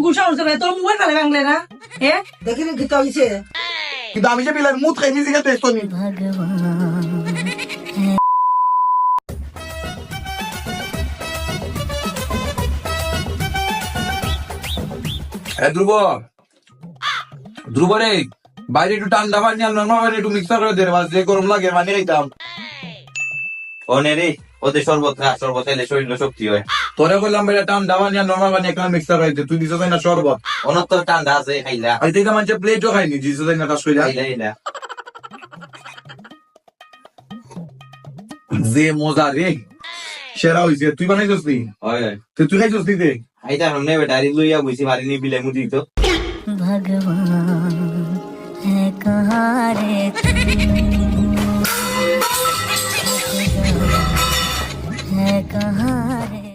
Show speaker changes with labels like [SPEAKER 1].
[SPEAKER 1] গুছা হচ্ছে ভাই তোর মোবাইল ফেলে বাংলা না এ
[SPEAKER 2] দেখিনি গীতা হইছে
[SPEAKER 3] কিন্তু আমি যে বিলের মুখ খাই নিজেকে দেখতো নি ধ্রুব ধ্রুব রে বাইরে একটু ঠান্ডা পানি আর নর্মাল পানি একটু মিক্সার করে দে যে গরম লাগে পানি খাইতাম
[SPEAKER 4] ওনে রে ওদের শরবত খা শরবত এলে শরীর শক্তি হয়
[SPEAKER 3] তোরে বললাম ভাই ঠান্ডা পানি আর নর্মাল পানি একটা মিক্সার করে দে তুই দিছ না শরবত
[SPEAKER 4] ওনার তো ঠান্ডা আছে খাইলা
[SPEAKER 3] আর তুই মানুষ প্লেটও খাইনি দিছ না কাজ কইরা
[SPEAKER 4] খাইলা খাইলা
[SPEAKER 3] যে মজা রে সেরা হইছে তুই বানাইছস নি
[SPEAKER 4] হয়
[SPEAKER 3] তুই খাইছস নি দে
[SPEAKER 4] আইতা हमने बेटारी लुइया बुझी मारी नी बिले मुदी तो
[SPEAKER 5] भगवान है कहाँ रे तू है कहाँ